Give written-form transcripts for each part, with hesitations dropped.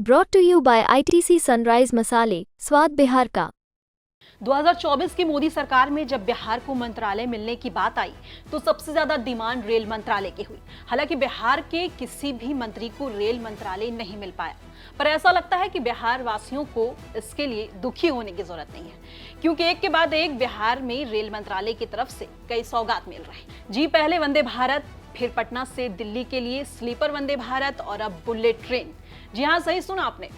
Brought to you by ITC Sunrise मसाले, स्वाद बिहार का। 2024 की मोदी सरकार में जब बिहार को मंत्रालय मिलने की बात आई तो सबसे ज्यादा डिमांड रेल मंत्रालय की हुई। हालांकि बिहार के किसी भी मंत्री को रेल मंत्रालय नहीं मिल पाया, पर ऐसा लगता है कि बिहार वासियों को इसके लिए दुखी होने की जरूरत नहीं है, क्योंकि एक के बाद एक बिहार में रेल मंत्रालय की तरफ से कई सौगात मिल रहे हैं। जी, पहले वंदे भारत, फिर पटना से दिल्ली के लिए स्लीपर वंदे भारत और अब बुलेट ट्रेन। जी हाँ, सही सुना आपने,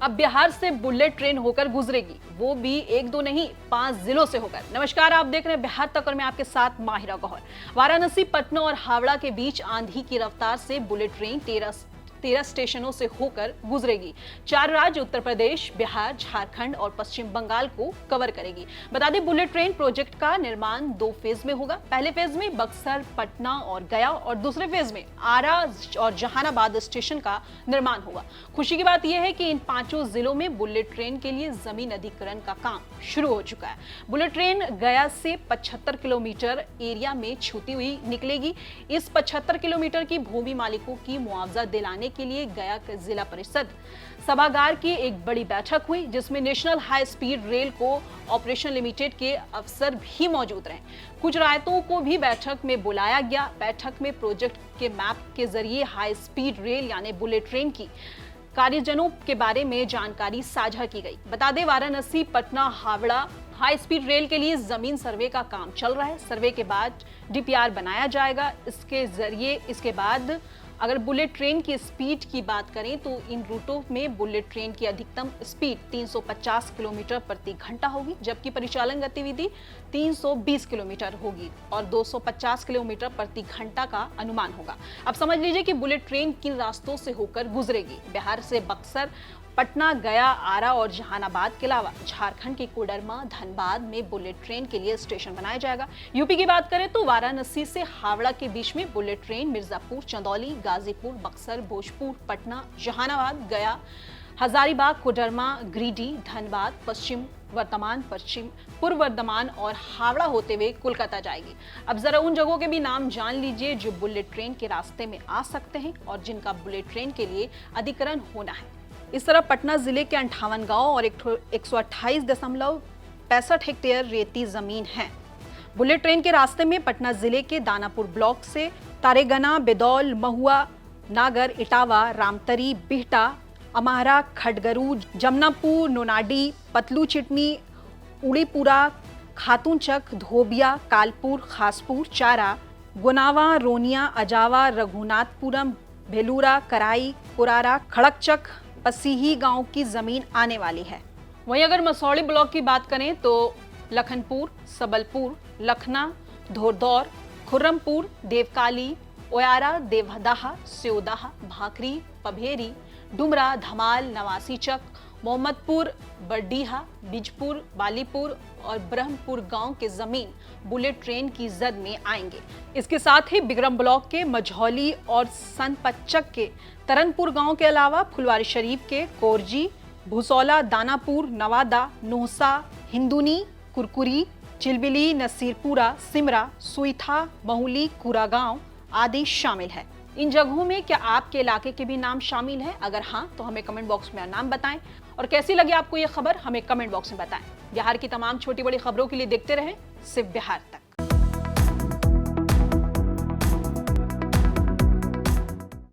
अब बिहार से बुलेट ट्रेन होकर गुजरेगी, वो भी एक दो नहीं 5 जिलों से होकर। नमस्कार, आप देख रहे हैं बिहार तक और मैं आपके साथ माहिरा गौहर। वाराणसी, पटना और हावड़ा के बीच आंधी की रफ्तार से बुलेट ट्रेन 13 स्टेशनों से होकर गुजरेगी। 4 राज्य उत्तर प्रदेश, बिहार, झारखंड और पश्चिम बंगाल को कवर करेगी। बता दें, बुलेट ट्रेन प्रोजेक्ट का निर्माण 2 फेज में होगा। पहले फेज में बक्सर, पटना और गया और दूसरे फेज में आरा और जहानाबाद स्टेशन का निर्माण होगा। खुशी की बात यह है कि इन 5 जिलों में बुलेट ट्रेन के लिए जमीन अधिग्रहण का काम शुरू हो चुका है। बुलेट ट्रेन गया से 75 किलोमीटर एरिया में छूती हुई निकलेगी। इस 75 किलोमीटर की भूमि मालिकों की मुआवजा दिलाने के लिए गया के जिला परिषद सभागार की एक बड़ी बैठक हुई, जिसमें नेशनल हाई स्पीड रेल को ऑपरेशन लिमिटेड के अफसर भी मौजूद रहे। कुछ रायतों को भी बैठक में बुलाया गया। बैठक में प्रोजेक्ट के मैप के जरिए हाई स्पीड रेल यानी बुलेट ट्रेन की कार्यजनों के बारे में जानकारी साझा की गई। बता दें, Varanasi, Patna, Howrah high speed rail के लिए जमीन सर्वे का काम चल रहा है। सर्वे के बाद डीपीआर बनाया जाएगा। इसके बाद अगर बुलेट ट्रेन की स्पीड की बात करें तो इन रूटों में बुलेट ट्रेन की अधिकतम स्पीड 350 किलोमीटर प्रति घंटा होगी, जबकि परिचालन गतिविधि 320 किलोमीटर होगी और 250 किलोमीटर प्रति घंटा का अनुमान होगा। अब समझ लीजिए कि बुलेट ट्रेन किन रास्तों से होकर गुजरेगी। बिहार से बक्सर, पटना, गया, आरा और जहानाबाद के अलावा झारखंड के कोडरमा, धनबाद में बुलेट ट्रेन के लिए स्टेशन बनाया जाएगा। यूपी की बात करें तो वाराणसी से हावड़ा के बीच में बुलेट ट्रेन मिर्जापुर, चंदौली, गाजीपुर, बक्सर, भोजपुर, पटना, जहानाबाद, गया, हजारीबाग, कोडरमा, गिरिडीह, धनबाद, पूर्व वर्धमान और हावड़ा होते हुए कोलकाता जाएगी। अब जरा उन जगहों के भी नाम जान लीजिए जो बुलेट ट्रेन के रास्ते में आ सकते हैं और जिनका बुलेट ट्रेन के लिए अधिग्रहण होना है। इस तरह पटना जिले के 58 गांव और 128.65 हेक्टेयर रेती जमीन है। बुलेट ट्रेन के रास्ते में पटना जिले के दानापुर ब्लॉक से तारेगना, बेदौल, महुआ, नागर, इटावा, रामतरी, बिहटा, अमारा, खडगरू, जमनापुर, नोनाडी, पतलू चिटनी, उड़ीपुरा, खातूनचक, धोबिया, कालपुर, खासपुर, चारा, गुनावा, रोनिया, अजावा, रघुनाथपुरम, भेलूरा, कराई, कुरारा, खड़कचक, पसीही गांव की जमीन आने वाली है। वहीं अगर मसौड़ी ब्लॉक की बात करें तो लखनपुर, सबलपुर, लखना, धोरदौर, खुर्रमपुर, देवकाली, ओयारा, देवदाहा, स्योदाहा, भाकरी, पभेरी, डुमरा, धमाल, नवासीचक, मोहम्मदपुर, बरडीहा, बिजपुर, बालीपुर और ब्रह्मपुर गांव के जमीन बुलेट ट्रेन की जद में आएंगे। इसके साथ ही बिक्रम ब्लॉक के मझौली और सनपच्चक के तरनपुर गांव के अलावा फुलवारी शरीफ के कोरजी, भुसौला, दानापुर, नवादा, नोहसा, हिंदुनी, कुरकुरी, चिलबिली, नसीरपुरा, सिमरा, सुईथा, महुली, कुरागांव आदि शामिल है। इन जगहों में क्या आपके इलाके के भी नाम शामिल हैं? अगर हाँ, तो हमें कमेंट बॉक्स में नाम बताएं। और कैसी लगी आपको ये खबर, हमें कमेंट बॉक्स में बताएं। बिहार की तमाम छोटी बड़ी खबरों के लिए देखते रहें सिर्फ बिहार तक।